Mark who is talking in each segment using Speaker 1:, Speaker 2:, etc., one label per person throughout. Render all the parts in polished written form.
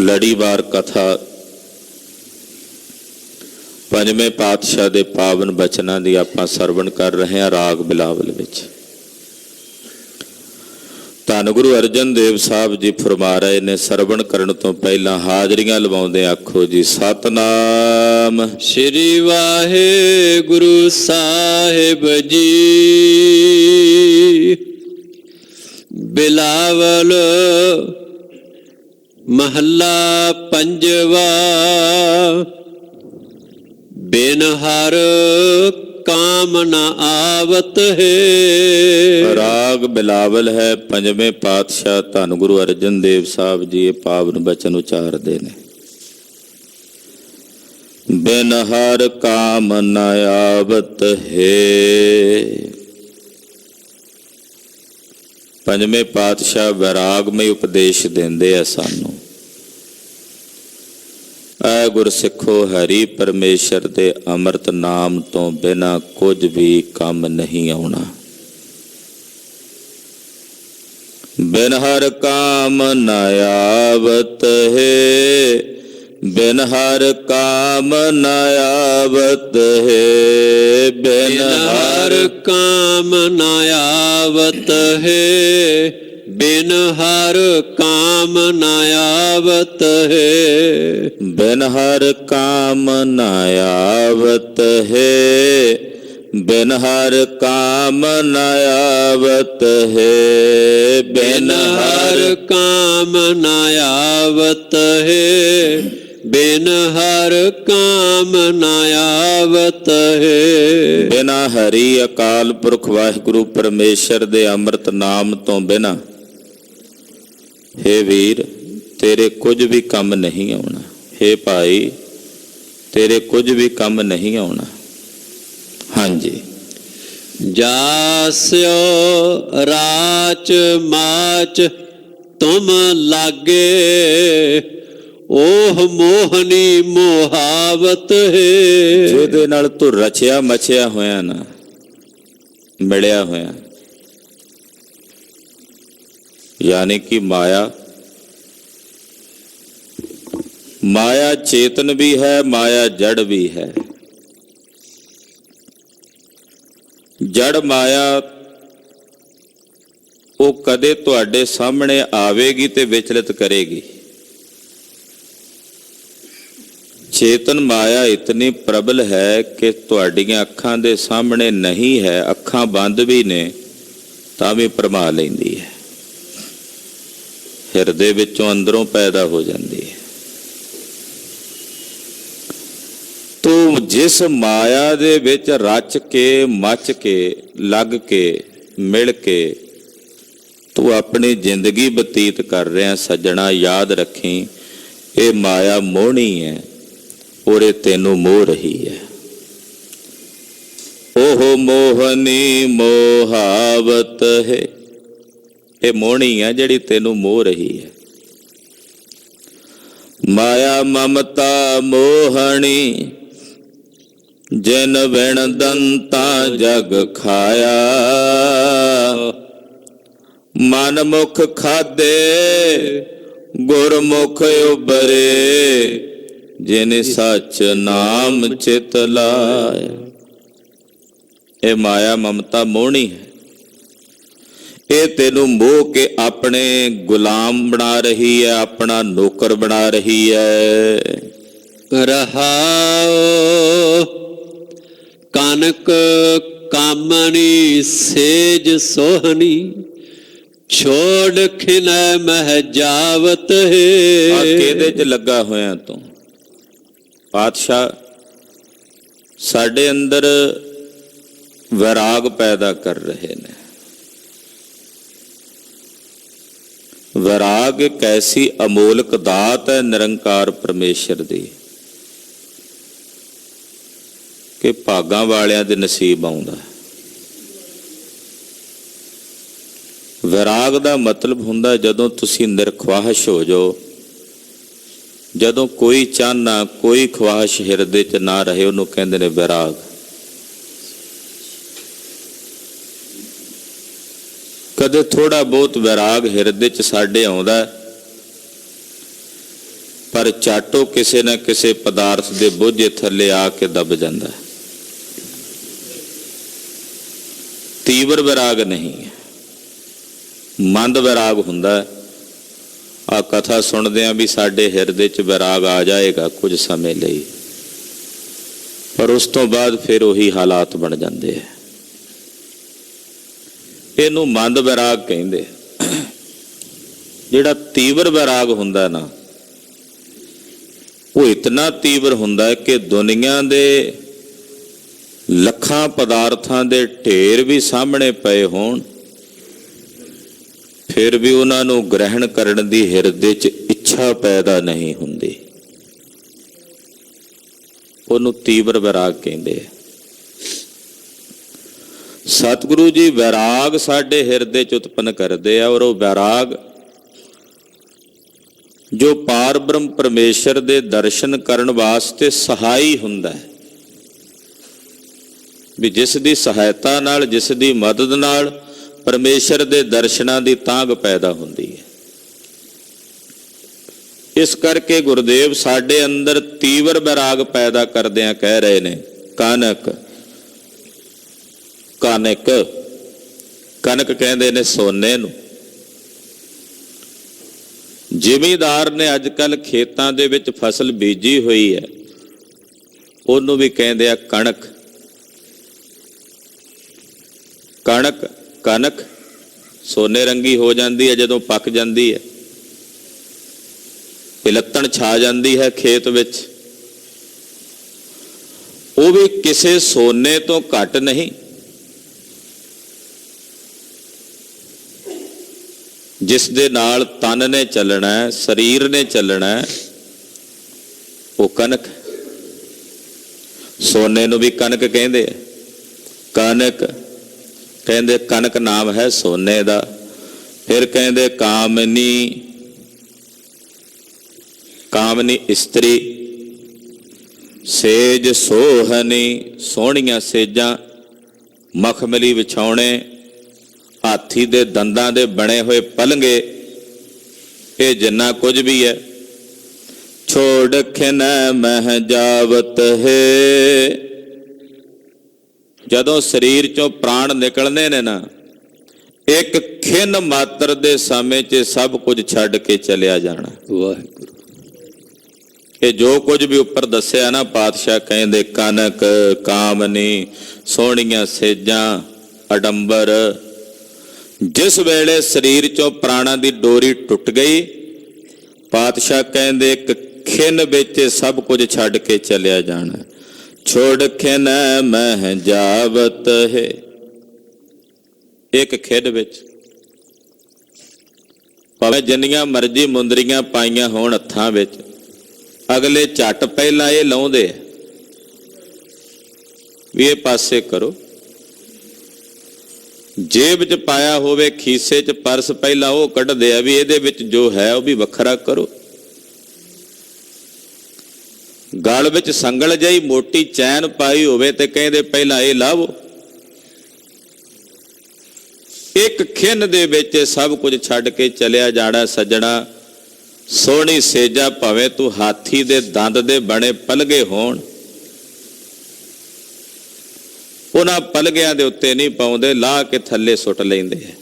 Speaker 1: ਲੜੀਵਾਰ ਕਥਾ ਪੰਜਵੇਂ ਪਾਤਸ਼ਾਹ ਦੇ ਪਾਵਨ ਬਚਨਾਂ ਦੀ ਆਪਾਂ ਸਰਵਣ ਕਰ ਰਹੇ ਹਾਂ ਰਾਗ ਬਿਲਾਵਲ ਵਿੱਚ। ਧੰਨ ਗੁਰੂ ਅਰਜਨ ਦੇਵ ਸਾਹਿਬ ਜੀ ਫਰਮਾ ਰਹੇ ਨੇ, ਸਰਵਣ ਕਰਨ ਤੋਂ ਪਹਿਲਾਂ ਹਾਜ਼ਰੀਆਂ ਲਵਾਉਂਦੇ ਆਖੋ ਜੀ ਸਤਨਾਮ
Speaker 2: ਸ੍ਰੀ ਵਾਹਿਗੁਰੂ ਸਾਹਿਬ ਜੀ। ਬਿਲਾਵਲ ਮਹੱਲਾ ਪੰਜਵਾ। ਬਿਨ ਹਰ ਕਾਮ ਨ ਆਵਤ ਹੈ।
Speaker 1: ਰਾਗ ਬਿਲਾਵਲ ਹੈ। ਪੰਜਵੇਂ ਪਾਤਸ਼ਾਹ ਧੰਨ ਗੁਰੂ ਅਰਜਨ ਦੇਵ ਸਾਹਿਬ ਜੀ ਇਹ ਪਾਵਨ ਬਚਨ ਉਚਾਰਦੇ ਨੇ। ਬਿਨ ਹਰ ਕਾਮ ਨ ਆਵਤ ਹੈ। ਪੰਜਵੇਂ ਪਾਤਸ਼ਾਹ ਵੈਰਾਗਮਈ ਉਪਦੇਸ਼ ਦਿੰਦੇ ਆ ਸਾਨੂੰ। ਐ ਗੁਰਸਿੱਖੋ, ਹਰੀ ਪਰਮੇਸ਼ਰ ਦੇ ਅੰਮ੍ਰਿਤ ਨਾਮ ਤੋਂ ਬਿਨਾਂ ਕੁਝ ਵੀ ਕੰਮ ਨਹੀਂ ਆਉਣਾ। ਬਿਨ ਹਰ ਕਾਮ ਨ ਆਵਤ ਹੈ। ਬਿਨ ਹਰ ਕਾਮ ਨ ਆਵਤ ਹੈ। ਬਿਨ ਹਰ
Speaker 2: ਕਾਮ ਨ ਆਵਤ ਹੈ। ਬਿਨ ਹਰ ਕਾਮ ਨ ਆਵਤ ਹੈ।
Speaker 1: ਬਿਨ ਹਰ ਕਾਮ ਨ ਆਵਤ ਹੈ। ਬਿਨ ਹਰ ਕਾਮ ਨ ਆਵਤ ਹੈ।
Speaker 2: ਬਿਨ ਹਰ ਕਾਮ ਨ ਆਵਤ ਹੈ। ਬਿਨ ਹਰ ਕਾਮ ਨ ਆਵਤ ਹੈ।
Speaker 1: ਬਿਨਾ ਹਰੀ ਅਕਾਲ ਪੁਰਖ ਵਾਹਿਗੁਰੂ ਪਰਮੇਸ਼ਰ ਦੇ ਅੰਮ੍ਰਿਤ ਨਾਮ ਤੋਂ ਬਿਨਾ ਹੇ ਵੀਰ ਤੇਰੇ ਕੁਝ ਵੀ ਕੰਮ ਨਹੀਂ ਆਉਣਾ। ਹੇ ਭਾਈ ਤੇਰੇ ਕੁਝ ਵੀ ਕੰਮ ਨਹੀਂ ਆਉਣਾ। ਹਾਂਜੀ।
Speaker 2: ਜਾਸਿਓ ਰਾਚ ਮਾਚ ਤੁਮ ਲਾਗੇ, ਓਹ ਮੋਹਨੀ ਮੋਹਾਵਤ ਹੈ।
Speaker 1: ਜਿਹਦੇ ਨਾਲ ਤੂੰ ਰਚਿਆ ਮਚਿਆ ਹੋਇਆ ਨਾ, ਮਿਲਿਆ ਹੋਇਆ, ਯਾਨੀ ਕਿ ਮਾਇਆ। ਮਾਇਆ ਚੇਤਨ ਵੀ ਹੈ, ਮਾਇਆ ਜੜ ਵੀ ਹੈ। ਜੜ ਮਾਇਆ ਉਹ ਕਦੇ ਤੁਹਾਡੇ ਸਾਹਮਣੇ ਆਵੇਗੀ ਤੇ ਵਿਚਲਿਤ ਕਰੇਗੀ। ਚੇਤਨ ਮਾਇਆ ਇਤਨੀ ਪ੍ਰਬਲ ਹੈ ਕਿ ਤੁਹਾਡੀਆਂ ਅੱਖਾਂ ਦੇ ਸਾਹਮਣੇ ਨਹੀਂ ਹੈ, ਅੱਖਾਂ ਬੰਦ ਵੀ ਨੇ ਤਾਂ ਵੀ ਭਰਮਾ ਲੈਂਦੀ ਹੈ, ਹਿਰਦੇ ਵਿੱਚੋਂ ਅੰਦਰੋਂ ਪੈਦਾ ਹੋ ਜਾਂਦੀ ਹੈ। ਤੂੰ ਜਿਸ ਮਾਇਆ ਦੇ ਵਿੱਚ ਰਚ ਕੇ ਮਚ ਕੇ ਲੱਗ ਕੇ ਮਿਲ ਕੇ ਤੂੰ ਆਪਣੀ ਜ਼ਿੰਦਗੀ ਬਤੀਤ ਕਰ ਰਿਹਾ ਸੱਜਣਾ, ਯਾਦ ਰੱਖੀ ਇਹ ਮਾਇਆ ਮੋਹਣੀ ਹੈ ਔਰ ਇਹ ਤੈਨੂੰ ਮੋਹ ਰਹੀ ਹੈ। ਉਹ ਮੋਹਨੀ ਮੋਹਾਵਤ ਹੈ। ਇਹ ਮੋਹਣੀ ਹੈ ਜਿਹੜੀ ਤੈਨੂੰ ਮੋਹ ਰਹੀ ਹੈ। ਮਾਇਆ ਮਮਤਾ ਮੋਹਣੀ, ਜਿਨ ਵਿਣ ਦੰਤਾ ਜਗ ਖਾਇਆ। ਮਨ ਮੁਖ ਖਾਦੇ ਗੁਰਮੁਖ ਉਬਰੇ, ਜਿਨ ਸੱਚ ਨਾਮ ਚਿਤ ਲਾਇਆ। ਇਹ ਮਾਇਆ ਮਮਤਾ ਮੋਹਣੀ ਹੈ। ਇਹ ਤੈਨੂੰ ਮੋਹ ਕੇ ਆਪਣੇ ਗੁਲਾਮ ਬਣਾ ਰਹੀ ਹੈ, ਆਪਣਾ ਨੌਕਰ ਬਣਾ ਰਹੀ ਹੈ।
Speaker 2: ਰਹਾਉ ਕਨਕ ਕਾਮਣੀ ਸੇਜ ਸੋਹਣੀ, ਛੋੜ ਖਿਨੈ ਮਹਿ ਜਾਵਤ ਹੈ।
Speaker 1: ਕਿਹਦੇ 'ਚ ਲੱਗਾ ਹੋਇਆ ਤੂੰ? ਪਾਤਸ਼ਾਹ ਸਾਡੇ ਅੰਦਰ ਵੈਰਾਗ ਪੈਦਾ ਕਰ ਰਹੇ ਨੇ। ਵੈਰਾਗ ਇੱਕ ਐਸੀ ਅਮੋਲਕ ਦਾਤ ਹੈ ਨਿਰੰਕਾਰ ਪਰਮੇਸ਼ਰ ਦੀ ਕਿ ਭਾਗਾਂ ਵਾਲਿਆਂ ਦੇ ਨਸੀਬ ਆਉਂਦਾ। ਵੈਰਾਗ ਦਾ ਮਤਲਬ ਹੁੰਦਾ ਜਦੋਂ ਤੁਸੀਂ ਨਿਰਖਵਾਹਿਸ਼ ਹੋ ਜਾਓ, ਜਦੋਂ ਕੋਈ ਚਾਹਨਾ ਕੋਈ ਖਵਾਹਿਸ਼ ਹਿਰਦੇ 'ਚ ਨਾ ਰਹੇ, ਉਹਨੂੰ ਕਹਿੰਦੇ ਨੇ ਵੈਰਾਗ। ਕਦੇ ਥੋੜਾ ਬਹੁਤ ਵੈਰਾਗ ਹਿਰਦੇ 'ਚ ਸਾਡੇ ਆਉਂਦਾ ਪਰ ਚਾਟੋ ਕਿਸੇ ਨਾ ਕਿਸੇ ਪਦਾਰਥ ਦੇ ਬੋਝੇ ਥੱਲੇ ਆ ਕੇ ਦਬ ਜਾਂਦਾ ਹੈ। ਤੀਵਰ ਵਿਰਾਗ ਨਹੀਂ ਹੈ, ਮੰਦ ਵਿਰਾਗ ਹੁੰਦਾ ਹੈ। ਆ ਕਥਾ ਸੁਣਦੇ ਆ ਵੀ ਸਾਡੇ ਹਿਰਦੇ 'ਚ ਵਿਰਾਗ ਆ ਜਾਏਗਾ ਕੁਝ ਸਮੇਂ ਲਈ, ਪਰ ਉਸ ਤੋਂ ਬਾਅਦ ਫਿਰ ਉਹੀ ਹਾਲਾਤ ਬਣ ਜਾਂਦੇ ਆ। ਇਹਨੂੰ ਮੰਦ ਵਿਰਾਗ ਕਹਿੰਦੇ। ਜਿਹੜਾ ਤੀਵਰ ਵਿਰਾਗ ਹੁੰਦਾ ਨਾ, ਉਹ ਇਤਨਾ ਤੀਵਰ ਹੁੰਦਾ ਕਿ ਦੁਨੀਆ ਦੇ ਲੱਖਾਂ ਪਦਾਰਥਾਂ ਦੇ ਢੇਰ ਵੀ ਸਾਹਮਣੇ ਪਏ ਹੋਣ, ਫਿਰ ਵੀ ਉਹਨਾਂ ਨੂੰ ਗ੍ਰਹਿਣ ਕਰਨ ਦੀ ਹਿਰਦੇ 'ਚ ਇੱਛਾ ਪੈਦਾ ਨਹੀਂ ਹੁੰਦੀ। ਉਹਨੂੰ ਤੀਵਰ ਵਿਰਾਗ ਕਹਿੰਦੇ ਆ। ਸਤਿਗੁਰੂ ਜੀ ਵਿਰਾਗ ਸਾਡੇ ਹਿਰਦੇ 'ਚ ਉਤਪੰਨ ਕਰਦੇ ਆ, ਔਰ ਉਹ ਵਿਰਾਗ ਜੋ ਪਾਰ ਬ੍ਰਹਮ ਪਰਮੇਸ਼ਰ ਦੇ ਦਰਸ਼ਨ ਕਰਨ ਵਾਸਤੇ ਸਹਾਈ ਹੁੰਦਾ ਹੈ, ਵੀ ਜਿਸ ਦੀ ਸਹਾਇਤਾ ਨਾਲ, ਜਿਸ ਦੀ ਮਦਦ ਨਾਲ ਪਰਮੇਸ਼ਰ ਦੇ ਦਰਸ਼ਨਾਂ ਦੀ ਤਾਂਘ ਪੈਦਾ ਹੁੰਦੀ ਹੈ। ਇਸ ਕਰਕੇ ਗੁਰਦੇਵ ਸਾਡੇ ਅੰਦਰ ਤੀਵਰ ਵਿਰਾਗ ਪੈਦਾ ਕਰਦਿਆਂ ਕਹਿ ਰਹੇ ਨੇ, ਕਨਕ ਕਨਕ ਕਨਕ ਕਹਿੰਦੇ ਨੇ ਸੋਨੇ ਨੂੰ। ਜ਼ਿਮੀਂਦਾਰ ਨੇ ਅੱਜ ਕੱਲ੍ਹ ਖੇਤਾਂ ਦੇ ਵਿੱਚ ਫਸਲ ਬੀਜੀ ਹੋਈ ਹੈ, ਉਹਨੂੰ ਵੀ ਕਹਿੰਦੇ ਆ ਕਣਕ। ਕਣਕ ਕਣਕ ਸੋਨੇ ਰੰਗੀ ਹੋ ਜਾਂਦੀ ਹੈ ਜਦੋਂ ਪੱਕ ਜਾਂਦੀ ਹੈ, ਪਿਲੱਤਣ ਛਾ ਜਾਂਦੀ ਹੈ ਖੇਤ ਵਿੱਚ। ਉਹ ਵੀ ਕਿਸੇ ਸੋਨੇ ਤੋਂ ਘੱਟ ਨਹੀਂ। ਜਿਸ ਦੇ ਨਾਲ ਤਨ ਨੇ ਚੱਲਣਾ ਹੈ, ਸਰੀਰ ਨੇ ਚੱਲਣਾ ਹੈ, ਉਹ ਕਣਕ। ਸੋਨੇ ਨੂੰ ਵੀ ਕਣਕ ਕਹਿੰਦੇ ਆ। ਕਣਕ ਕਹਿੰਦੇ, ਕਣਕ ਨਾਮ ਹੈ ਸੋਨੇ ਦਾ। ਫਿਰ ਕਹਿੰਦੇ ਕਾਮਨੀ, ਕਾਮਨੀ ਇਸਤਰੀ। ਸੇਜ ਸੋਹਣੀ, ਸੋਹਣੀਆਂ ਸੇਜਾਂ, ਮਖਮਲੀ ਵਿਛਾਉਣੇ, ਹਾਥੀ ਦੇ ਦੰਦਾਂ ਦੇ ਬਣੇ ਹੋਏ ਪਲੰਗੇ, ਇਹ ਜਿੰਨਾ ਕੁਝ ਵੀ ਹੈ। ਛੋੜ ਖਿਨੈ ਮਹਿ ਜਾਵਤ ਹੈ। ਜਦੋਂ ਸਰੀਰ ਚੋਂ ਪ੍ਰਾਣ ਨਿਕਲਣੇ ਨੇ ਨਾ, ਇੱਕ ਖਿਨ ਮਾਤਰ ਦੇ ਸਮੇਂ 'ਚ ਸਭ ਕੁਝ ਛੱਡ ਕੇ ਚਲਿਆ ਜਾਣਾ।
Speaker 2: ਵਾਹਿਗੁਰੂ।
Speaker 1: ਇਹ ਜੋ ਕੁਝ ਵੀ ਉੱਪਰ ਦੱਸਿਆ ਨਾ, ਪਾਤਸ਼ਾਹ ਕਹਿੰਦੇ ਕਨਕ, ਕਾਮਨੀ, ਸੋਹਣੀਆਂ ਸੇਜਾਂ, ਅਡੰਬਰ। ਜਿਸ ਵੇਲੇ ਸਰੀਰ ਚੋਂ ਪ੍ਰਾਣਾਂ ਦੀ ਡੋਰੀ ਟੁੱਟ ਗਈ, ਪਾਤਸ਼ਾਹ ਕਹਿੰਦੇ ਇੱਕ ਖਿਨ ਵਿੱਚ ਸਭ ਕੁਝ ਛੱਡ ਕੇ ਚਲਿਆ ਜਾਣਾ। ਛੋੜ ਖਿਨ ਮਹਿ ਜਾਵਤ ਹੈ। ਇੱਕ ਖਿਨ ਵਿੱਚ ਭਾਵੇਂ ਜਿੰਨੀਆਂ ਮਰਜ਼ੀ ਮੁੰਦਰੀਆਂ ਪਾਈਆਂ ਹੋਣ ਹੱਥਾਂ ਵਿੱਚ, ਅਗਲੇ ਝੱਟ ਪਹਿਲਾਂ ਇਹ ਲਾਉਂਦੇ ਵੀ ਇਹ ਪਾਸੇ ਕਰੋ। ਜੇਬ 'ਚ ਪਾਇਆ ਹੋਵੇ, ਖੀਸੇ 'ਚ ਪਰਸ, ਪਹਿਲਾਂ ਉਹ ਕੱਢਦੇ ਆ ਵੀ ਇਹਦੇ ਵਿੱਚ ਜੋ ਹੈ ਉਹ ਵੀ ਵੱਖਰਾ ਕਰੋ। ਗਲ ਵਿੱਚ ਸੰਗਲ ਜਿਹੀ ਮੋਟੀ ਚੈਨ ਪਾਈ ਹੋਵੇ ਤੇ ਕਹਿੰਦੇ ਪਹਿਲਾਂ ਇਹ ਲਾਵੋ। ਇੱਕ ਖਿਨ ਦੇ ਵਿੱਚ ਸਭ ਕੁਝ ਛੱਡ ਕੇ ਚਲਿਆ ਜਾਣਾ ਸੱਜਣਾ। ਸੋਹਣੀ ਸੇਜਾ ਭਾਵੇਂ ਤੂੰ ਹਾਥੀ ਦੇ ਦੰਦ ਦੇ ਬਣੇ ਪਲਗੇ ਹੋਣ, ਉਹਨਾਂ ਪਲਗਿਆਂ ਦੇ ਉੱਤੇ ਨਹੀਂ ਪਾਉਂਦੇ, ਲਾਹ ਕੇ ਥੱਲੇ ਸੁੱਟ ਲੈਂਦੇ ਆ,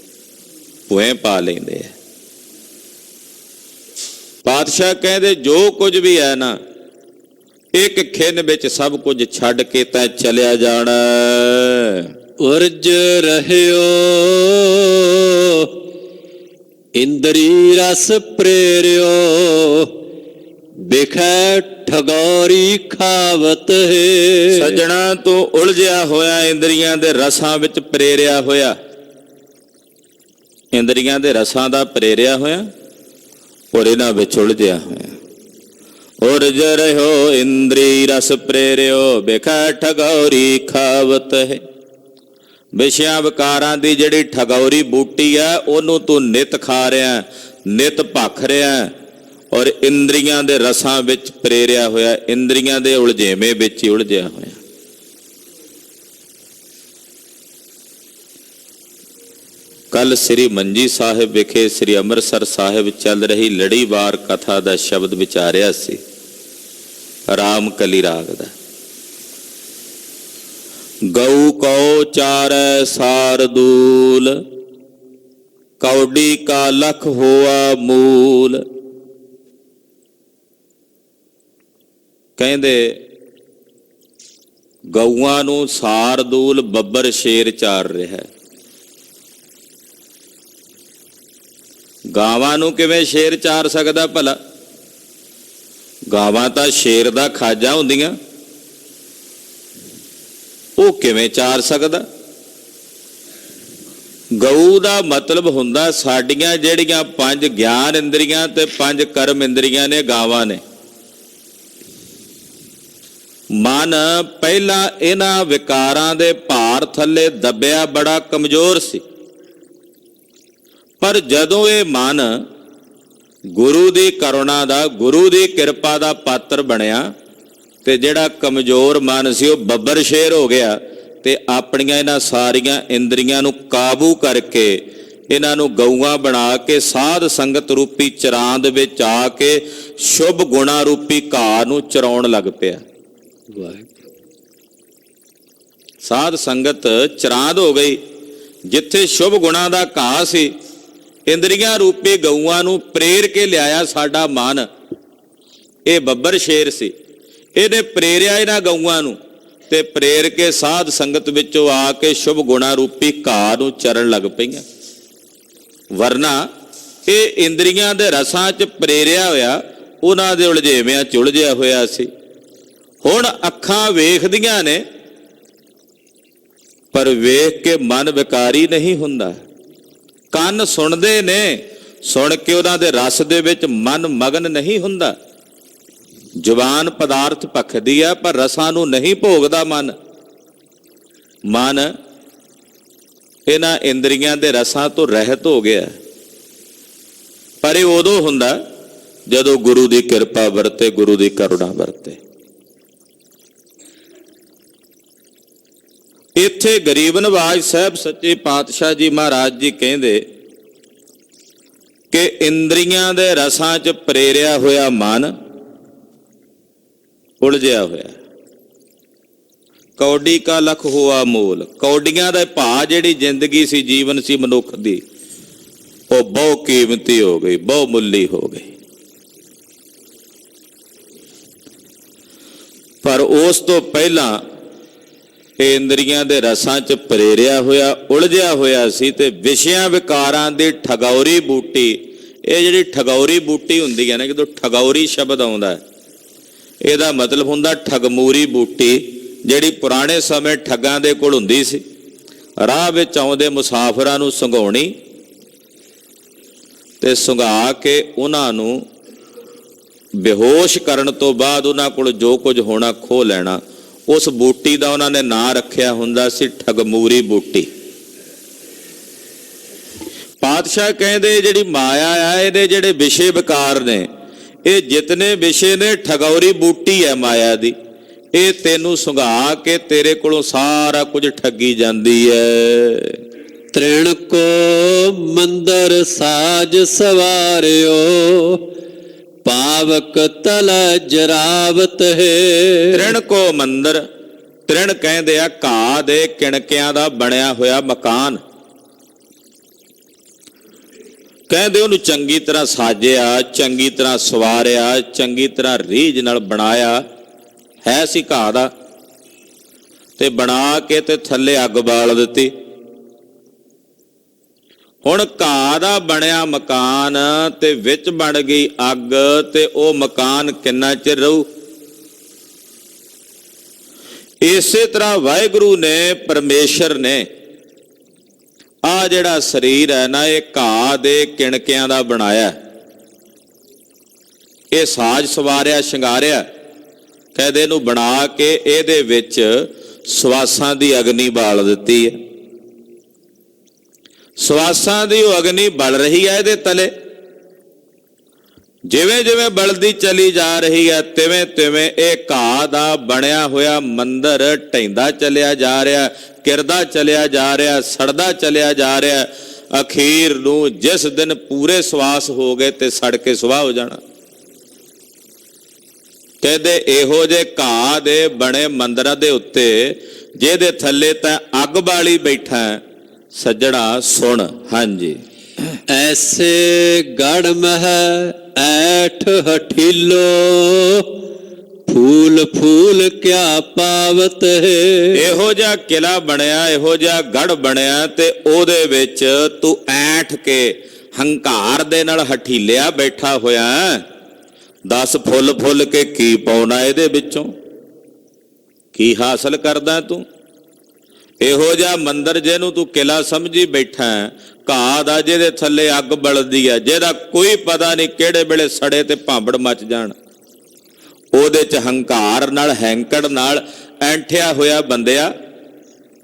Speaker 1: ਭੂਏ ਪਾ ਲੈਂਦੇ ਆ। ਪਾਤਸ਼ਾਹ ਕਹਿੰਦੇ ਜੋ ਕੁਝ ਵੀ ਹੈ ਨਾ, ਇੱਕ ਖਿਨ ਵਿੱਚ ਸਭ ਕੁਝ ਛੱਡ ਕੇ ਤਾਂ ਚਲਿਆ ਜਾਣਾ।
Speaker 2: ਉਰਜ ਰਹਿਓ ਇੰਦਰੀ ਰਸ ਪ੍ਰੇਰਿਓ, ਬਿਖੈ ਠਗੌਰੀ ਖਾਵਤ ਹੈ।
Speaker 1: ਸੱਜਣਾ ਤੂੰ ਉਲਝਿਆ ਹੋਇਆ, ਇੰਦਰੀਆਂ ਦੇ ਰਸਾਂ ਵਿੱਚ ਪ੍ਰੇਰਿਆ ਹੋਇਆ, ਇੰਦਰੀਆਂ ਦੇ ਰਸਾਂ ਦਾ ਪ੍ਰੇਰਿਆ ਹੋਇਆ, ਔਰ ਇਹਨਾਂ ਵਿੱਚ ਉਲਝਿਆ ਹੋਇਆ। ਉਰਜ ਰਹਿਓ ਇੰਦਰੀ ਰਸ ਪ੍ਰੇਰਿਓ, ਬਿਖੈ ਠਗੌਰੀ ਖਾਵਤ ਹੈ। ਵਿਸ਼ਿਆਂ ਵਿਕਾਰਾਂ ਦੀ ਜਿਹੜੀ ਠਗੌਰੀ ਬੂਟੀ ਹੈ, ਉਹਨੂੰ ਤੂੰ ਨਿਤ ਖਾ ਰਿਹਾ, ਨਿਤ ਭਖ ਰਿਹਾ, ਔਰ ਇੰਦਰੀਆਂ ਦੇ ਰਸਾਂ ਵਿੱਚ ਪ੍ਰੇਰਿਆ ਹੋਇਆ, ਇੰਦਰੀਆਂ ਦੇ ਉਲਝੇਵੇਂ ਵਿੱਚ ਹੀ ਉਲਝਿਆ ਹੋਇਆ। ਕੱਲ ਸ੍ਰੀ ਮੰਜੀ ਸਾਹਿਬ ਵਿਖੇ ਸ੍ਰੀ ਅੰਮ੍ਰਿਤਸਰ ਸਾਹਿਬ ਚੱਲ ਰਹੀ ਲੜੀਵਾਰ ਕਥਾ ਦਾ ਸ਼ਬਦ ਵਿਚਾਰਿਆ ਸੀ, ਰਾਮ ਕਲੀ ਰਾਗ ਦਾ। ਗਊ ਕਉ ਚਾਰੈ ਸਾਰਦੂਲ, ਕੌਡੀ ਕਾ ਲਖ ਹੋਆ ਮੂਲ। ਕਹਿੰਦੇ ਗਊਆਂ ਨੂੰ ਸਾਰਦੂਲ ਬੱਬਰ ਸ਼ੇਰ ਚਾਰ ਰਿਹਾ ਹੈ। ਗਾਵਾਂ ਨੂੰ ਕਿਵੇਂ ਸ਼ੇਰ ਚਾਰ ਸਕਦਾ ਭਲਾ? ਗਾਵਾਂ ਤਾਂ ਸ਼ੇਰ ਦਾ ਖਾਜਾ ਹੁੰਦੀਆਂ, ਉਹ ਕਿਵੇਂ ਚਾਰ ਸਕਦਾ? ਗਊ ਦਾ ਮਤਲਬ ਹੁੰਦਾ ਸਾਡੀਆਂ ਜਿਹੜੀਆਂ 5 ਗਿਆਨ ਇੰਦਰੀਆਂ ਤੇ 5 ਕਰਮ ਇੰਦਰੀਆਂ ਨੇ, ਗਾਵਾਂ ਨੇ। ਮਨ ਪਹਿਲਾਂ ਇਹਨਾਂ ਵਿਕਾਰਾਂ ਦੇ ਭਾਰ ਥੱਲੇ ਦੱਬਿਆ ਬੜਾ ਕਮਜ਼ੋਰ ਸੀ, ਪਰ ਜਦੋਂ ਇਹ ਮਨ ਗੁਰੂ ਦੀ ਕਰੁਣਾ ਦਾ, ਗੁਰੂ ਦੀ ਕਿਰਪਾ ਦਾ ਪਾਤਰ ਬਣਿਆ ਤੇ ਜਿਹੜਾ ਕਮਜ਼ੋਰ ਮਨ ਸੀ ਉਹ ਬੱਬਰ ਸ਼ੇਰ ਹੋ ਗਿਆ ਤੇ ਆਪਣੀਆਂ ਇਹਨਾਂ ਸਾਰੀਆਂ ਇੰਦਰੀਆਂ ਨੂੰ ਕਾਬੂ ਕਰਕੇ ਇਹਨਾਂ ਨੂੰ ਗਊਆਂ ਬਣਾ ਕੇ ਸਾਧ ਸੰਗਤ ਰੂਪੀ ਚਰਾਂਦ ਵਿੱਚ ਆ ਕੇ ਸ਼ੁਭ ਗੁਣਾ ਰੂਪੀ ਘਾਹ ਨੂੰ ਚਰਾਉਣ ਲੱਗ ਪਿਆ। ਸਾਧ ਸੰਗਤ ਚਰਾਂਦ ਹੋ ਗਈ, ਜਿੱਥੇ ਸ਼ੁਭ ਗੁਣਾ ਦਾ ਘਾਹ ਸੀ ਇੰਦਰੀਆਂ ਰੂਪੀ ਗਊਆਂ ਨੂੰ ਪ੍ਰੇਰ ਕੇ ਲਿਆਇਆ ਸਾਡਾ ਮਨ। ਇਹ ਬੱਬਰ ਸ਼ੇਰ ਸੀ, ਇਹਨੇ ਪ੍ਰੇਰਿਆ ਇਹਨਾਂ ਗਊਆਂ ਨੂੰ ਤੇ ਪ੍ਰੇਰ ਕੇ ਸਾਧ ਸੰਗਤ ਵਿੱਚੋਂ ਆ ਕੇ ਸ਼ੁਭ ਗੁਣਾ ਰੂਪੀ ਘਾਹ ਨੂੰ ਚਰਨ ਲੱਗ ਪਈਆਂ। ਵਰਨਾ ਇਹ ਇੰਦਰੀਆਂ ਦੇ ਰਸਾਂ 'ਚ ਪ੍ਰੇਰਿਆ ਹੋਇਆ ਉਹਨਾਂ ਦੇ ਉਲਝੇਵਿਆਂ 'ਚ ਉਲਝਿਆ ਹੋਇਆ ਸੀ। ਹੁਣ ਅੱਖਾਂ ਵੇਖਦੀਆਂ ਨੇ ਪਰ ਵੇਖ ਕੇ ਮਨ ਵਿਕਾਰੀ ਨਹੀਂ ਹੁੰਦਾ। ਕੰਨ ਸੁਣਦੇ ਨੇ, ਸੁਣ ਕੇ ਉਹਨਾਂ ਦੇ ਰਸ ਦੇ ਵਿੱਚ ਮਨ ਮਗਨ ਨਹੀਂ ਹੁੰਦਾ। ਜ਼ੁਬਾਨ ਪਦਾਰਥ ਭਖਦੀ ਆ ਪਰ ਰਸਾਂ ਨੂੰ ਨਹੀਂ ਭੋਗਦਾ ਮਨ। ਮਨ ਇਹਨਾਂ ਇੰਦਰੀਆਂ ਦੇ ਰਸਾਂ ਤੋਂ ਰਹਿਤ ਹੋ ਗਿਆ। ਪਰ ਇਹ ਉਦੋਂ ਹੁੰਦਾ ਜਦੋਂ ਗੁਰੂ ਦੀ ਕਿਰਪਾ ਵਰਤੇ, ਗੁਰੂ ਦੀ ਕਰੁਣਾ ਵਰਤੇ। ਇੱਥੇ ਗਰੀਬ ਨਵਾਜ ਸਾਹਿਬ ਸੱਚੇ ਪਾਤਸ਼ਾਹ ਜੀ ਮਹਾਰਾਜ ਜੀ ਕਹਿੰਦੇ ਕਿ ਇੰਦਰੀਆਂ ਦੇ ਰਸਾਂ 'ਚ ਪ੍ਰੇਰਿਆ ਹੋਇਆ ਮਨ ਉਲਝਿਆ ਹੋਇਆ। ਕੌਡੀ ਕਾ ਲਖ ਹੋਆ ਮੂਲ। ਕੌਡੀਆਂ ਦਾ ਭਾਅ ਜਿਹੜੀ ਜ਼ਿੰਦਗੀ ਸੀ, ਜੀਵਨ ਸੀ ਮਨੁੱਖ ਦੀ, ਉਹ ਬਹੁ ਕੀਮਤੀ ਹੋ ਗਈ, ਬਹੁ ਮੁੱਲੀ ਹੋ ਗਈ। ਪਰ ਉਸ ਤੋਂ ਪਹਿਲਾਂ ਇਹ ਇੰਦਰੀਆਂ ਦੇ ਰਸਾਂ 'ਚ ਪ੍ਰੇਰਿਆ ਹੋਇਆ, ਉਲਝਿਆ ਹੋਇਆ ਸੀ ਤੇ ਵਿਸ਼ਿਆਂ ਵਿਕਾਰਾਂ ਦੀ ਠਗੌਰੀ ਬੂਟੀ। ਇਹ ਜਿਹੜੀ ਠਗੌਰੀ ਬੂਟੀ ਹੁੰਦੀ ਹੈ ਨਾ, ਜਦੋਂ ਠਗੌਰੀ ਸ਼ਬਦ ਆਉਂਦਾ ਇਹਦਾ ਮਤਲਬ ਹੁੰਦਾ ਠਗਮੂਰੀ ਬੂਟੀ, ਜਿਹੜੀ ਪੁਰਾਣੇ ਸਮੇਂ ਠੱਗਾਂ ਦੇ ਕੋਲ ਹੁੰਦੀ ਸੀ। ਰਾਹ ਵਿੱਚ ਆਉਂਦੇ ਮੁਸਾਫਰਾਂ ਨੂੰ ਸੰਘਾਉਣੀ ਤੇ ਸੰਘਾ ਕੇ ਉਹਨਾਂ ਨੂੰ ਬੇਹੋਸ਼ ਕਰਨ ਤੋਂ ਬਾਅਦ ਉਹਨਾਂ ਕੋਲ ਜੋ ਕੁਝ ਹੋਣਾ ਖੋਹ ਲੈਣਾ। ਉਸ ਬੂਟੀ ਦਾ ਉਹਨਾਂ ਨੇ ਨਾਂ ਰੱਖਿਆ ਹੁੰਦਾ ਸੀ ਠਗਮੂਰੀ ਬੂਟੀ। ਪਾਤਸ਼ਾਹ ਕਹਿੰਦੇ ਜਿਹੜੀ ਮਾਇਆ ਆ, ਇਹਦੇ ਜਿਹੜੇ ਵਿਸ਼ੇ ਵਿਕਾਰ ਨੇ, ਇਹ ਜਿਤਨੇ ਵਿਸ਼ੇ ਨੇ ਠਗੌਰੀ ਬੂਟੀ ਹੈ ਮਾਇਆ ਦੀ। ਇਹ ਤੈਨੂੰ ਸੰਘਾ ਕੇ ਤੇਰੇ ਕੋਲੋਂ ਸਾਰਾ ਕੁਝ ਠੱਗੀ ਜਾਂਦੀ ਹੈ।
Speaker 2: ਤ੍ਰਿਣ ਕੋ ਮੰਦਰ ਸਾਜ ਸਵਾਰਿਓ, ਪਾਵਕ ਤਲ ਜਰਾਵਤ ਹੈ।
Speaker 1: ਤ੍ਰਿਣ ਕੋ ਮੰਦਰ, ਤ੍ਰਿਣ ਕਹਿੰਦੇ ਆ ਘਾਹ ਦੇ ਕਿਣਕਿਆਂ ਦਾ ਬਣਿਆ ਹੋਇਆ ਮਕਾਨ। ਕਹਿੰਦੇ ਉਹਨੂੰ ਚੰਗੀ ਤਰ੍ਹਾਂ ਸਾਜਿਆ, ਚੰਗੀ ਤਰ੍ਹਾਂ ਸਵਾਰਿਆ, ਚੰਗੀ ਤਰ੍ਹਾਂ ਰੀਝ ਨਾਲ ਬਣਾਇਆ ਹੈ ਸੀ ਘਾਹ ਦਾ, ਤੇ ਬਣਾ ਕੇ ਤੇ ਥੱਲੇ ਅੱਗ ਬਾਲ ਦਿੱਤੀ। ਹੁਣ ਘਾਹ ਦਾ ਬਣਿਆ ਮਕਾਨ ਤੇ ਵਿੱਚ ਬਣ ਗਈ ਅੱਗ, ਤੇ ਉਹ ਮਕਾਨ ਕਿੰਨਾ ਚਿਰ ਰਹੂ? ਇਸੇ ਤਰ੍ਹਾਂ ਵਾਹਿਗੁਰੂ ਨੇ, ਪਰਮੇਸ਼ਰ ਨੇ ਆ ਜਿਹੜਾ ਸਰੀਰ ਹੈ ਨਾ, ਇਹ ਘਾਹ ਦੇ ਕਿਣਕਿਆਂ ਦਾ ਬਣਾਇਆ। ਇਹ ਸਾਜ ਸਵਾਰਿਆ, ਸ਼ਿੰਗਾਰਿਆ। ਕਹਿੰਦੇ ਇਹਨੂੰ ਬਣਾ ਕੇ ਇਹਦੇ ਵਿੱਚ ਸਵਾਸਾਂ ਦੀ ਅਗਨੀ ਬਾਲ ਦਿੱਤੀ ਹੈ। ਸਵਾਸਾਂ ਦੀ ਉਹ ਅਗਨੀ ਬਲ ਰਹੀ ਹੈ ਇਹਦੇ ਤਲੇ। ਜਿਵੇਂ ਜਿਵੇਂ ਬਲਦੀ ਚਲੀ ਜਾ ਰਹੀ ਹੈ, ਤਿਵੇਂ ਤਿਵੇਂ ਇਹ ਘਾਹ ਦਾ ਬਣਿਆ ਹੋਇਆ ਮੰਦਰ ਢਹਿੰਦਾ ਚਲਿਆ ਜਾ ਰਿਹਾ, ਕਿਰਦਾ ਚਲਿਆ ਜਾ ਰਿਹਾ, ਸੜਦਾ ਚਲਿਆ ਜਾ ਰਿਹਾ। ਅਖੀਰ ਨੂੰ ਜਿਸ ਦਿਨ ਪੂਰੇ ਸਵਾਸ ਹੋ ਗਏ ਤੇ ਸੜ ਕੇ ਸੁਆਹ ਹੋ ਜਾਣਾ। ਕਹਿੰਦੇ ਇਹੋ ਜੇ ਘਾਹ ਦੇ ਬਣੇ ਮੰਦਰਾਂ ਦੇ ਉੱਤੇ ਜਿਹਦੇ ਥੱਲੇ ਤਾਂ ਅੱਗ ਬਾਲੀ ਬੈਠਾ ਸੱਜਣਾ ਸੁਣ। ਹਾਂਜੀ,
Speaker 2: ਐਸੇ ਗੜ ਮਹਿ ਐਠ ਹਠੀਲੋ, ਫੂਲ ਫੂਲ ਕਿਆ ਪਾਵਤ ਹੈ।
Speaker 1: ਇਹੋ ਜਿਹਾ ਕਿਲਾ ਬਣਿਆ, ਇਹੋ ਜਿਹਾ ਗੜ ਬਣਿਆ ਤੇ ਉਹਦੇ ਵਿੱਚ ਤੂੰ ਐਠ ਕੇ ਹੰਕਾਰ ਦੇ ਨਾਲ ਹਠੀਲਿਆ ਬੈਠਾ ਹੋਇਆ। ਦੱਸ ਫੁੱਲ ਫੁੱਲ ਕੇ ਕੀ ਪਾਉਣਾ ਇਹਦੇ ਵਿੱਚੋਂ, ਕੀ ਹਾਸਲ ਕਰਦਾ ਤੂੰ? ਇਹੋ ਜਿਹਾ ਮੰਦਰ ਜਿਹਨੂੰ ਤੂੰ ਕਿਲਾ ਸਮਝੀ ਬੈਠਾ, ਘਾਹ ਦਾ ਜਿਹਦੇ ਥੱਲੇ ਅੱਗ ਬਲਦੀ ਆ, ਜਿਹਦਾ ਕੋਈ ਪਤਾ ਨਹੀਂ ਕਿਹੜੇ ਵੇਲੇ ਸੜੇ ਤੇ ਭਾਂਬੜ ਮਚ ਜਾਣ, ਉਹਦੇ ਚ ਹੰਕਾਰ ਨਾਲ ਹੈਂਕੜ ਨਾਲ ਐਂਠਿਆ ਹੋਇਆ ਬੰਦਿਆ,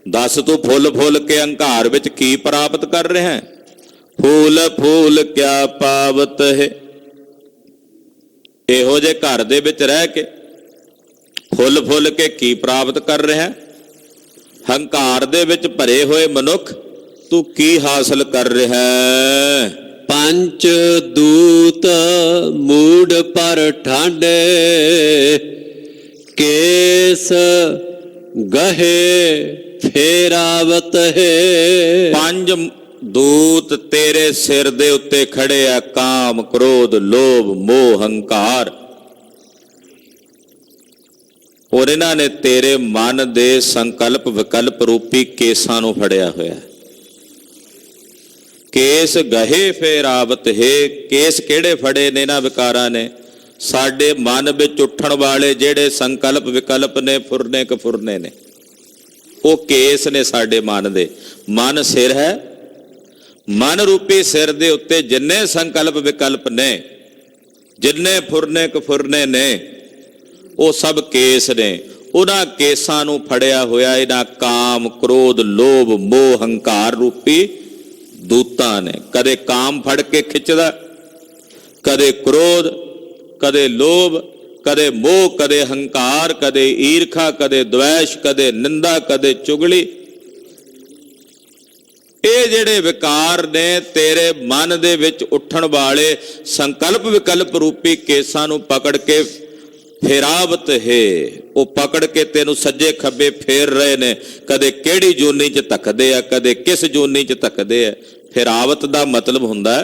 Speaker 1: ਦੱਸ ਤੂੰ ਫੁੱਲ ਫੁੱਲ ਕੇ ਹੰਕਾਰ ਵਿੱਚ ਕੀ ਪ੍ਰਾਪਤ ਕਰ ਰਿਹਾ? ਫੂਲ ਫੂਲ ਕਿਆ ਪਾਵਤ ਹੈ। ਇਹੋ ਜਿਹੇ ਘਰ ਦੇ ਵਿੱਚ ਰਹਿ ਕੇ ਫੁੱਲ ਫੁੱਲ ਕੇ ਕੀ ਪ੍ਰਾਪਤ ਕਰ ਰਿਹਾ? ਹੰਕਾਰ ਦੇ ਵਿੱਚ ਭਰੇ ਹੋਏ ਮਨੁੱਖ ਤੂੰ ਕੀ ਹਾਸਲ ਕਰ ਰਿਹਾ?
Speaker 2: ਪੰਚ ਦੂਤ ਮੂੜ ਪਰ ਠਾਂਡੇ, ਕੇਸ ਗਹੇ ਫੇਰਾਵਤ ਹੈ।
Speaker 1: ਪੰਜ ਦੂਤ ਤੇਰੇ ਸਿਰ ਦੇ ਉੱਤੇ ਖੜੇ ਆ, ਕਾਮ ਕ੍ਰੋਧ ਲੋਭ ਮੋਹ ਹੰਕਾਰ, ਔਰ ਇਹਨਾਂ ਨੇ ਤੇਰੇ ਮਨ ਦੇ ਸੰਕਲਪ ਵਿਕਲਪ ਰੂਪੀ ਕੇਸਾਂ ਨੂੰ ਫੜਿਆ ਹੋਇਆ। ਕੇਸ ਗਹੇ ਫੇਰਾਵਤ ਹੈ। ਕੇਸ ਕਿਹੜੇ ਫੜੇ ਨੇ ਇਹਨਾਂ ਵਿਕਾਰਾਂ ਨੇ? ਸਾਡੇ ਮਨ ਵਿੱਚ ਉੱਠਣ ਵਾਲੇ ਜਿਹੜੇ ਸੰਕਲਪ ਵਿਕਲਪ ਨੇ, ਫੁਰਨੇ ਕਫੁਰਨੇ ਨੇ, ਉਹ ਕੇਸ ਨੇ ਸਾਡੇ ਮਨ ਦੇ। ਮਨ ਸਿਰ ਹੈ, ਮਨ ਰੂਪੀ ਸਿਰ ਦੇ ਉੱਤੇ ਜਿੰਨੇ ਸੰਕਲਪ ਵਿਕਲਪ ਨੇ, ਜਿੰਨੇ ਫੁਰਨੇ ਕਫੁਰਨੇ ਨੇ, ਉਹ ਸਭ ਕੇਸ ਨੇ। ਉਹਨਾਂ ਕੇਸਾਂ ਨੂੰ ਫੜਿਆ ਹੋਇਆ ਇਹਨਾਂ ਕਾਮ ਕ੍ਰੋਧ ਲੋਭ ਮੋਹ ਹੰਕਾਰ ਰੂਪੀ ਦੂਤਾਂ ਨੇ। ਕਦੇ ਕਾਮ ਫੜ ਕੇ ਖਿੱਚਦਾ, ਕਦੇ ਕ੍ਰੋਧ, ਕਦੇ ਲੋਭ, ਕਦੇ ਮੋਹ, ਕਦੇ ਹੰਕਾਰ, ਕਦੇ ਈਰਖਾ, ਕਦੇ ਦ્વੈਸ਼, ਕਦੇ ਨਿੰਦਾ, ਕਦੇ ਚੁਗਲੀ। ਇਹ ਜਿਹੜੇ ਵਿਕਾਰ ਨੇ ਤੇਰੇ ਮਨ ਦੇ ਵਿੱਚ ਉੱਠਣ ਵਾਲੇ ਸੰਕਲਪ ਵਿਕਲਪ ਰੂਪੀ ਕੇਸਾਂ ਨੂੰ ਪਕੜ ਕੇ ਫੇਰਾਵਤ ਹੈ। ਉਹ ਪਕੜ ਕੇ ਤੈਨੂੰ ਸੱਜੇ ਖੱਬੇ ਫੇਰ ਰਹੇ ਨੇ। ਕਦੇ ਕਿਹੜੀ ਜੂਨੀ 'ਚ ਧੱਕਦੇ ਆ, ਕਦੇ ਕਿਸ ਜੂਨੀ 'ਚ ਧੱਕਦੇ ਆ। ਫੇਰਾਵਤ ਦਾ ਮਤਲਬ ਹੁੰਦਾ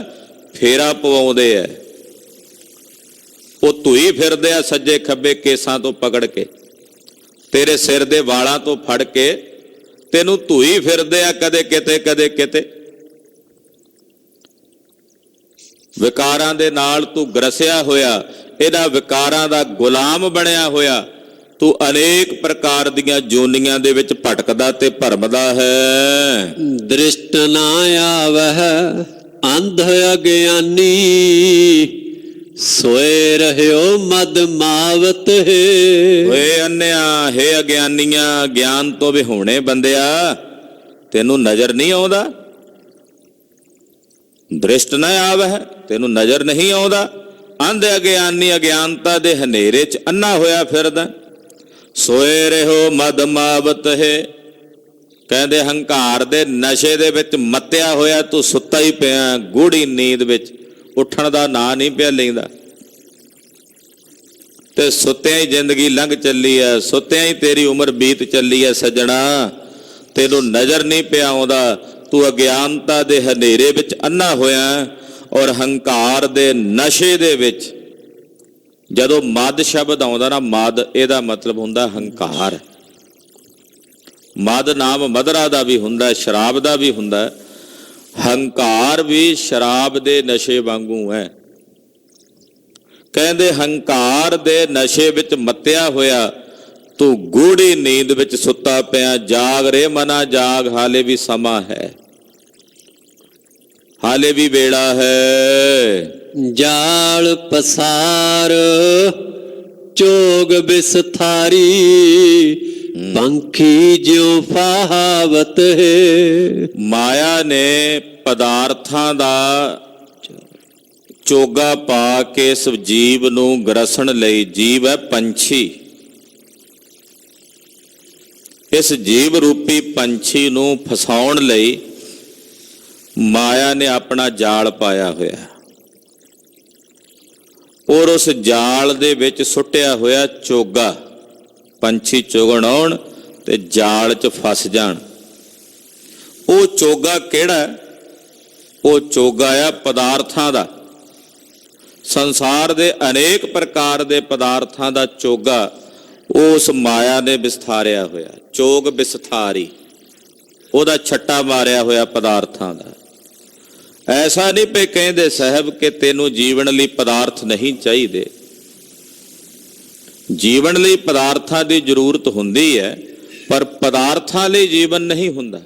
Speaker 1: ਫੇਰਾ ਪਵਾਉਂਦੇ ਆ। ਉਹ ਧੂਈ ਫਿਰਦੇ ਆ ਸੱਜੇ ਖੱਬੇ ਕੇਸਾਂ ਤੋਂ ਪਕੜ ਕੇ, ਤੇਰੇ ਸਿਰ ਦੇ ਵਾਲਾਂ ਤੋਂ ਫੜ ਕੇ ਤੈਨੂੰ ਧੂਈ ਫਿਰਦੇ ਆ, ਕਦੇ ਕਿਤੇ ਕਦੇ ਕਿਤੇ। ਵਿਕਾਰਾਂ ਦੇ ਨਾਲ ਤੂੰ ਗਰਸਿਆ ਹੋਇਆ, ਇਹਨਾਂ ਵਿਕਾਰਾਂ ਦਾ ਗੁਲਾਮ ਬਣਿਆ ਹੋਇਆ, ਤੂੰ ਅਨੇਕ ਪ੍ਰਕਾਰ ਦੀਆਂ ਜੋਨੀਆਂ ਦੇ ਵਿੱਚ ਭਟਕਦਾ ਤੇ ਭਰਮਦਾ ਹੈ।
Speaker 2: ਦ੍ਰਿਸ਼ਟ ਨਾ ਆਵਹਿ ਅੰਧ ਅਗਿਆਨੀ, ਸੋਏ ਰਹਿਓ ਮਦ ਮਾਵਤ ਹੈ।
Speaker 1: ਓਏ ਅੰਨਿਆ, ਹੇ ਅਗਿਆਨੀਆਂ, ਗਿਆਨ ਤੋਂ ਵਿਹੂਣੇ ਬੰਦਿਆ, ਤੈਨੂੰ ਨਜ਼ਰ ਨਹੀਂ ਆਉਂਦਾ? ਦ੍ਰਿਸ਼ਟ ਨਾ ਆਵਹਿ, ਤੈਨੂੰ ਨਜ਼ਰ ਨਹੀਂ ਆਉਂਦਾ? ਅੰਧ ਅਗਿਆਨੀ, ਅਗਿਆਨਤਾ ਦੇ ਹਨੇਰੇ 'ਚ ਅੰਨਾ ਹੋਇਆ ਫਿਰਦਾ। ਸੋਏ ਰਹੋ ਮਦ ਮਾਵਤ ਹੈ। ਕਹਿੰਦੇ ਹੰਕਾਰ ਦੇ ਨਸ਼ੇ ਦੇ ਵਿੱਚ ਮੱਤਿਆ ਹੋਇਆ ਤੂੰ ਸੁੱਤਾ ਹੀ ਪਿਆ, ਗੂੜੀ ਨੀਂਦ ਵਿੱਚ, ਉੱਠਣ ਦਾ ਨਾਂ ਨਹੀਂ ਪਿਆ ਲੈਂਦਾ। ਤੇ ਸੁੱਤਿਆਂ ਹੀ ਜ਼ਿੰਦਗੀ ਲੰਘ ਚੱਲੀ ਹੈ, ਸੁੱਤਿਆਂ ਹੀ ਤੇਰੀ ਉਮਰ ਬੀਤ ਚੱਲੀ ਹੈ ਸੱਜਣਾ, ਤੈਨੂੰ ਨਜ਼ਰ ਨਹੀਂ ਪਿਆ ਆਉਂਦਾ। ਤੂੰ ਅਗਿਆਨਤਾ ਦੇ ਹਨੇਰੇ ਵਿੱਚ ਅੰਨਾ ਹੋਇਆ ਔਰ ਹੰਕਾਰ ਦੇ ਨਸ਼ੇ ਦੇ ਵਿੱਚ। ਜਦੋਂ ਮਦ ਸ਼ਬਦ ਆਉਂਦਾ ਨਾ, ਮਦ ਇਹਦਾ ਮਤਲਬ ਹੁੰਦਾ ਹੰਕਾਰ। ਮਦ ਨਾਮ ਮਦਰਾ ਦਾ ਵੀ ਹੁੰਦਾ, ਸ਼ਰਾਬ ਦਾ ਵੀ ਹੁੰਦਾ। ਹੰਕਾਰ ਵੀ ਸ਼ਰਾਬ ਦੇ ਨਸ਼ੇ ਵਾਂਗੂ ਹੈ। ਕਹਿੰਦੇ ਹੰਕਾਰ ਦੇ ਨਸ਼ੇ ਵਿੱਚ ਮੱਤਿਆ ਹੋਇਆ ਤੂੰ ਗੂੜੀ ਨੀਂਦ ਵਿੱਚ ਸੁੱਤਾ ਪਿਆ। ਜਾਗ ਰੇ ਮਨਾ ਜਾਗ, ਹਾਲੇ ਵੀ ਸਮਾਂ ਹੈ, ਹਾਲੇ ਵੀ ਵੇਲਾ ਹੈ।
Speaker 2: ਜਾਲ ਪਸਾਰ ਚੋਗ ਬਿਸਥਾਰੀ, ਪੰਖੀ ਜਿਉ ਫਾਵਤ ਹੈ। ਮਾਇਆ
Speaker 1: ਨੇ ਪਦਾਰਥਾਂ ਦਾ ਚੋਗਾ ਪਾ ਕੇ ਇਸ ਜੀਵ ਨੂੰ ਗਰਸਣ ਲਈ, ਜੀਵ ਹੈ ਪੰਛੀ, ਇਸ ਜੀਵ ਰੂਪੀ ਪੰਛੀ ਨੂੰ ਫਸਾਉਣ ਲਈ ਮਾਇਆ ਨੇ ਆਪਣਾ ਜਾਲ ਪਾਇਆ ਹੋਇਆ, ਔਰ ਉਸ ਜਾਲ ਦੇ ਵਿੱਚ ਸੁੱਟਿਆ ਹੋਇਆ ਚੋਗਾ। ਪੰਛੀ ਚੁਗਣ ਆਉਣ ਤੇ ਜਾਲ 'ਚ ਫਸ ਜਾਣ। ਉਹ ਚੋਗਾ ਕਿਹੜਾ? ਉਹ ਚੋਗਾ ਆ ਪਦਾਰਥਾਂ ਦਾ, ਸੰਸਾਰ ਦੇ ਅਨੇਕ ਪ੍ਰਕਾਰ ਦੇ ਪਦਾਰਥਾਂ ਦਾ ਚੋਗਾ ਉਸ ਮਾਇਆ ਨੇ ਵਿਸਥਾਰਿਆ ਹੋਇਆ। ਚੋਗ ਵਿਸਥਾਰੀ, ਉਹਦਾ ਛੱਟਾ ਮਾਰਿਆ ਹੋਇਆ ਪਦਾਰਥਾਂ ਦਾ। ਐਸਾ ਨਹੀਂ ਪਏ ਕਹਿੰਦੇ ਸਾਹਿਬ ਕਿ ਤੈਨੂੰ ਜੀਵਨ ਲਈ ਪਦਾਰਥ ਨਹੀਂ ਚਾਹੀਦੇ। ਜੀਵਨ ਲਈ ਪਦਾਰਥਾਂ ਦੀ ਜ਼ਰੂਰਤ ਹੁੰਦੀ ਹੈ, ਪਰ ਪਦਾਰਥਾਂ ਲਈ ਜੀਵਨ ਨਹੀਂ ਹੁੰਦਾ।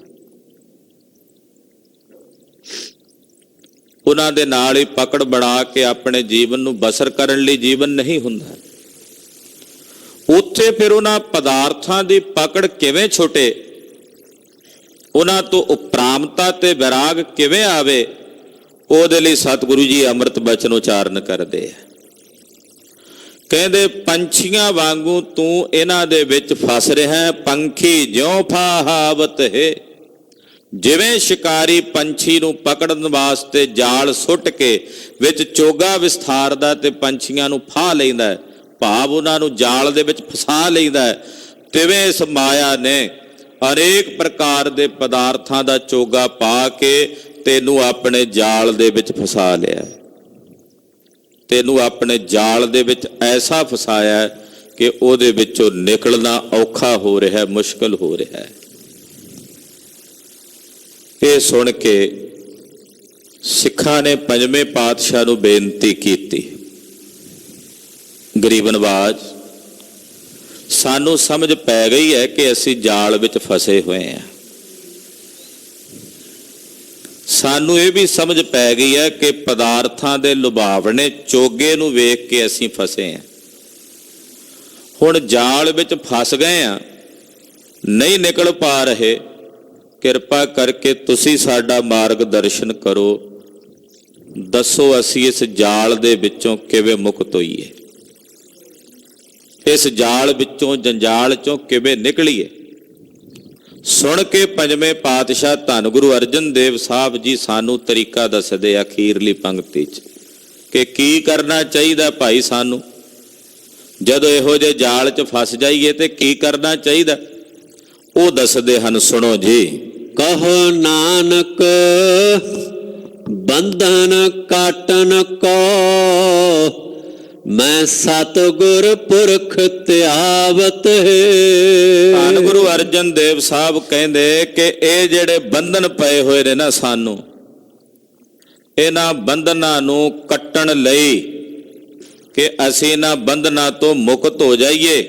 Speaker 1: ਉਹਨਾਂ ਦੇ ਨਾਲ ਹੀ ਪਕੜ ਬਣਾ ਕੇ ਆਪਣੇ ਜੀਵਨ ਨੂੰ ਬਸਰ ਕਰਨ ਲਈ ਜੀਵਨ ਨਹੀਂ ਹੁੰਦਾ। ਉੱਥੇ ਫਿਰ ਉਹਨਾਂ ਪਦਾਰਥਾਂ ਦੀ ਪਕੜ ਕਿਵੇਂ ਛੁੱਟੇ, ਉਹਨਾਂ ਤੋਂ ਉਪਰਾਮਤਾ ਤੇ ਵਿਰਾਗ ਕਿਵੇਂ ਆਵੇ, ਉਹਦੇ ਲਈ ਸਤਿਗੁਰੂ ਜੀ ਅੰਮ੍ਰਿਤ ਬਚਨ ਉਚਾਰਨ ਕਰਦੇ ਆ। ਕਹਿੰਦੇ ਪੰਛੀਆਂ ਵਾਂਗੂ ਤੂੰ ਇਹਨਾਂ ਦੇ ਵਿੱਚ ਫਸ ਰਿਹਾ। ਪੰਖੀ ਜਿਉਂ ਫਾਹਾਵਤ ਹੈ, ਜਿਵੇਂ ਸ਼ਿਕਾਰੀ ਪੰਛੀ ਨੂੰ ਪਕੜਨ ਵਾਸਤੇ ਜਾਲ ਸੁੱਟ ਕੇ ਵਿੱਚ ਚੋਗਾ ਵਿਸਥਾਰਦਾ ਤੇ ਪੰਛੀਆਂ ਨੂੰ ਫਾਹ ਲੈਂਦਾ, ਭਾਵ ਉਹਨਾਂ ਨੂੰ ਜਾਲ ਦੇ ਵਿੱਚ ਫਸਾ ਲੈਂਦਾ, ਤਿਵੇਂ ਇਸ ਮਾਇਆ ਨੇ ਅਨੇਕ ਪ੍ਰਕਾਰ ਦੇ ਪਦਾਰਥਾਂ ਦਾ ਚੋਗਾ ਪਾ ਕੇ ਤੈਨੂੰ ਆਪਣੇ ਜਾਲ ਦੇ ਵਿੱਚ ਫਸਾ ਲਿਆ। ਤੈਨੂੰ ਆਪਣੇ ਜਾਲ ਦੇ ਵਿੱਚ ਐਸਾ ਫਸਾਇਆ ਕਿ ਉਹਦੇ ਵਿੱਚੋਂ ਨਿਕਲਣਾ ਔਖਾ ਹੋ ਰਿਹਾ, ਮੁਸ਼ਕਲ ਹੋ ਰਿਹਾ। ਇਹ ਸੁਣ ਕੇ ਸਿੱਖਾਂ ਨੇ ਪੰਜਵੇਂ ਪਾਤਸ਼ਾਹ ਨੂੰ ਬੇਨਤੀ ਕੀਤੀ, ਗਰੀਬ ਨਵਾਜ, ਸਾਨੂੰ ਸਮਝ ਪੈ ਗਈ ਹੈ ਕਿ ਅਸੀਂ ਜਾਲ ਵਿੱਚ ਫਸੇ ਹੋਏ ਹਾਂ। ਸਾਨੂੰ ਇਹ ਵੀ ਸਮਝ ਪੈ ਗਈ ਹੈ ਕਿ ਪਦਾਰਥਾਂ ਦੇ ਲੁਭਾਵਣੇ ਚੋਗੇ ਨੂੰ ਵੇਖ ਕੇ ਅਸੀਂ ਫਸੇ ਹਾਂ। ਹੁਣ ਜਾਲ ਵਿੱਚ ਫਸ ਗਏ ਹਾਂ, ਨਹੀਂ ਨਿਕਲ ਪਾ ਰਹੇ। ਕਿਰਪਾ ਕਰਕੇ ਤੁਸੀਂ ਸਾਡਾ ਮਾਰਗਦਰਸ਼ਨ ਕਰੋ, ਦੱਸੋ ਅਸੀਂ ਇਸ ਜਾਲ ਦੇ ਵਿੱਚੋਂ ਕਿਵੇਂ ਮੁਕਤ ਹੋਈਏ, ਇਸ ਜਾਲ ਵਿੱਚੋਂ, ਜੰਜਾਲ ਚੋਂ ਕਿਵੇਂ ਨਿਕਲੀਏ। ਸੁਣ ਕੇ ਪੰਜਵੇਂ ਪਾਤਸ਼ਾਹ ਧੰਨ ਗੁਰੂ ਅਰਜਨ ਦੇਵ ਸਾਹਿਬ ਜੀ ਸਾਨੂੰ ਤਰੀਕਾ ਦੱਸਦੇ ਅਖੀਰਲੀ ਪੰਕਤੀ 'ਚ ਕਿ ਕੀ ਕਰਨਾ ਚਾਹੀਦਾ ਭਾਈ ਸਾਨੂੰ ਜਦੋਂ ਇਹੋ ਜਿਹੇ ਜਾਲ 'ਚ ਫਸ ਜਾਈਏ, ਤੇ ਕੀ ਕਰਨਾ ਚਾਹੀਦਾ ਉਹ ਦੱਸਦੇ ਹਨ। ਸੁਣੋ ਜੀ।
Speaker 2: ਕਹੋ ਨਾਨਕ ਬੰਧਨ ਕਾਟਨ ਕੋ, ਮੈਂ ਸਤਿਗੁਰ ਪੁਰਖ ਧਿਆਵਤ ਹੈ।
Speaker 1: ਧੰਨ ਗੁਰੂ ਅਰਜਨ ਦੇਵ ਸਾਹਿਬ ਕਹਿੰਦੇ ਕਿ ਇਹ ਜਿਹੜੇ ਬੰਧਨ ਪਏ ਹੋਏ ਨੇ ਨਾ ਸਾਨੂੰ, ਇਹਨਾਂ ਬੰਧਨਾਂ ਨੂੰ ਕੱਟਣ ਲਈ ਕਿ ਅਸੀਂ ਇਹਨਾਂ ਬੰਧਨਾਂ ਤੋਂ ਮੁਕਤ ਹੋ ਜਾਈਏ,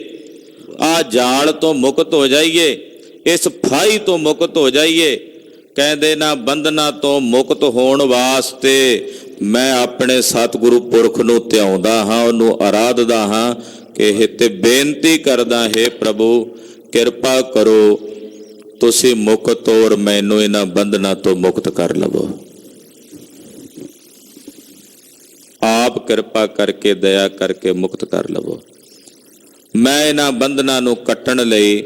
Speaker 1: ਆਹ ਜਾਲ ਤੋਂ ਮੁਕਤ ਹੋ ਜਾਈਏ, ਇਸ ਫਾਹੀ ਤੋਂ ਮੁਕਤ ਹੋ ਜਾਈਏ। ਕਹਿੰਦੇ ਨਾ ਬੰਧਨਾਂ ਤੋਂ ਮੁਕਤ ਹੋਣ ਵਾਸਤੇ ਮੈਂ ਆਪਣੇ ਸਤਿਗੁਰੂ ਪੁਰਖ ਨੂੰ ਧਿਆਉਂਦਾ ਹਾਂ, ਉਹਨੂੰ ਆਰਾਧਦਾ ਹਾਂ ਕਿ ਇਹ ਤੇ ਬੇਨਤੀ ਕਰਦਾ ਹੈ ਪ੍ਰਭੂ ਕਿਰਪਾ ਕਰੋ, ਤੁਸੀਂ ਮੁਕਤ ਔਰ ਮੈਨੂੰ ਇਹਨਾਂ ਬੰਧਨਾਂ ਤੋਂ ਮੁਕਤ ਕਰ ਲਵੋ। ਆਪ ਕਿਰਪਾ ਕਰਕੇ ਦਇਆ ਕਰਕੇ ਮੁਕਤ ਕਰ ਲਵੋ। ਮੈਂ ਇਹਨਾਂ ਬੰਧਨਾਂ ਨੂੰ ਕੱਟਣ ਲਈ,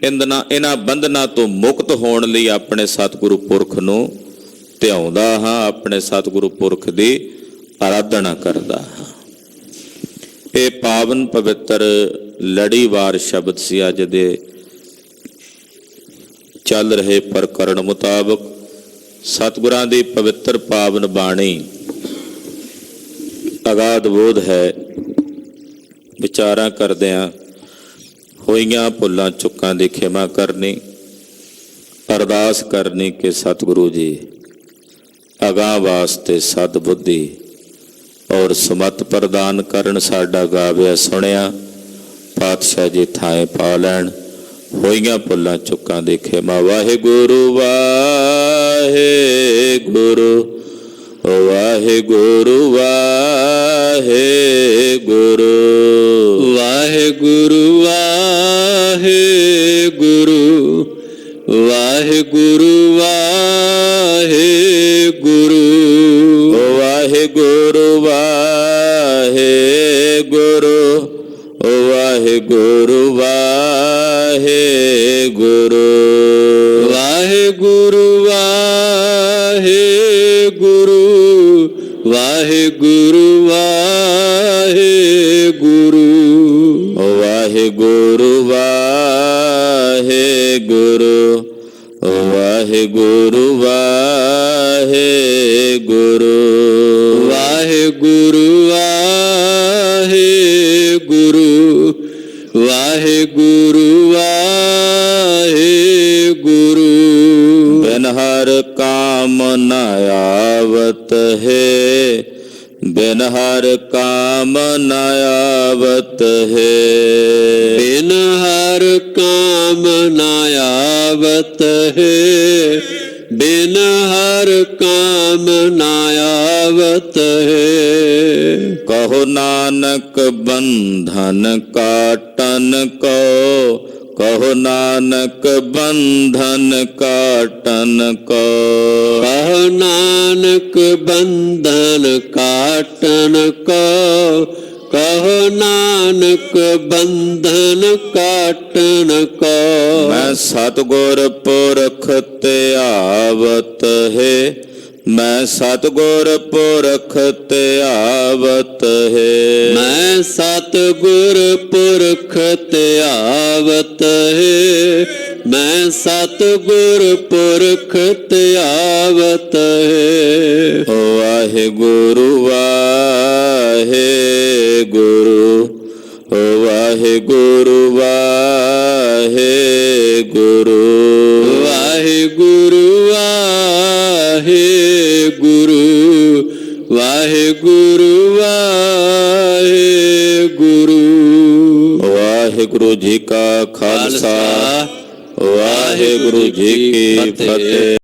Speaker 1: ਇਹਨਾਂ ਬੰਧਨਾਂ ਤੋਂ ਮੁਕਤ ਹੋਣ ਲਈ ਆਪਣੇ ਸਤਿਗੁਰੂ ਪੁਰਖ ਨੂੰ ਧਿਆਉਂਦਾ ਹਾਂ, ਆਪਣੇ ਸਤਿਗੁਰੂ ਪੁਰਖ ਦੀ ਆਰਾਧਨਾ ਕਰਦਾ ਹਾਂ। ਇਹ ਪਾਵਨ ਪਵਿੱਤਰ ਲੜੀਵਾਰ ਸ਼ਬਦ ਸੀ ਅੱਜ ਦੇ ਚੱਲ ਰਹੇ ਪ੍ਰਕਰਣ ਮੁਤਾਬਕ। ਸਤਿਗੁਰਾਂ ਦੀ ਪਵਿੱਤਰ ਪਾਵਨ ਬਾਣੀ ਅਗਾਧ ਬੋਧ ਹੈ। ਵਿਚਾਰਾਂ ਕਰਦਿਆਂ ਹੋਈਆਂ ਭੁੱਲਾਂ ਚੁੱਕਾਂ ਦੀ ਖਿਮਾ ਕਰਨੀ, ਅਰਦਾਸ ਕਰਨੀ ਕਿ ਸਤਿਗੁਰੂ ਜੀ ਅਗਾਂਹ ਵਾਸਤੇ ਸਦ ਬੁੱਧੀ ਔਰ ਸਮਤ ਪ੍ਰਦਾਨ ਕਰਨ। ਸਾਡਾ ਗਾਵਿਆ ਸੁਣਿਆ ਪਾਤਸ਼ਾਹ ਜੀ ਥਾਂ ਪਾ ਲੈਣ। ਹੋਈਆਂ ਭੁੱਲਾਂ ਚੁੱਕਾਂ ਦੀ ਖਿਮਾ। ਵਾਹਿਗੁਰੂ ਵਾਹਿਗੁਰੂ ਵਾਹਿਗੁਰੂ ਵਾਹਿਗੁਰੂ
Speaker 2: ਵਾਹਿਗੁਰੂ ਵਾਹਿਗੁਰੂ ਵਾਹਿਗੁਰੂ ਵਾਹਿਗੁਰੂ
Speaker 1: ਵਾਹਿਗੁਰੂ ਵਾਹਿਗੁਰੂ ਵਾਹਿਗੁਰੂ ਵਾਹਿਗੁਰੂ
Speaker 2: ਵਾਹਿਗੁਰੂ ਵਾਹਿਗੁਰੂ ਵਾਹਿਗੁਰੂ
Speaker 1: ਵਾਹਿਗੁਰੂ ਵਾਹਿਗੁਰੂ ਵਾਹਿਗੁਰੂ ਵਾਹਿਗੁਰੂ
Speaker 2: ਵਾਹਿਗੁਰੂ ਵਾਹਿਗੁਰੂ ਵਾਹਿਗੁਰੂ ਵਾਹਿਗੁਰੂ
Speaker 1: ਬਿਨ ਹਰ ਕਾਮ ਨ ਆਵਤ ਹੈ ਬਿਨ ਹਰ ਕਾਮ ਨ ਆਵਤ ਹੈ
Speaker 2: ਬਿਨ ਹਰ ਕਾਮ ਨ ਆਵਤ ਹੈ ਬਿਨ ਹਰ ਕਾਮ ਨ ਆਵਤ ਹੈ
Speaker 1: ਕਹੋ ਨਾਨਕ ਬੰਧਨ ਕਾਟਨ ਕੋ ਕਹੋ ਨਾਨਕ ਬੰਧਨ ਕਾਟਨ ਕੋ
Speaker 2: ਕਹੋ ਨਾਨਕ ਬੰਧਨ ਕਾਟਨ ਕੋ ਕਹੋ ਨਾਨਕ ਬੰਧਨ ਕਾਟਨ ਕੋ
Speaker 1: ਮੈਂ ਸਤਿਗੁਰ ਪੁਰਖ ਧਿਆਵਤ ਹੈ ਮੈਂ ਸਤਿਗੁਰ ਪੁਰਖ ਧਿਆਵਤ ਹੈ
Speaker 2: ਮੈਂ ਸਤਿਗੁਰ ਪੁਰਖ ਧਿਆਵਤ ਹੈ ਮੈਂ ਸਤਿਗੁਰ ਪੁਰਖ ਧਿਆਵਤ ਹੈ
Speaker 1: ਵਾਹਿਗੁਰੂ ਵਾਹਿਗੁਰੂ ਵਾਹਿਗੁਰੂ ਵਾਹਿਗੁਰੂ
Speaker 2: ਵਾਹਿਗੁਰੂ ਵਾਹਿਗੁਰੂ ਵਾਹਿਗੁਰੂ ਵਾਹਿਗੁਰੂ
Speaker 1: ਵਾਹਿਗੁਰੂ ਜੀ ਕਾ ਖਾਲਸਾ ਵਾਹਿਗੁਰੂ ਜੀ ਕੀ ਫਤਿਹ।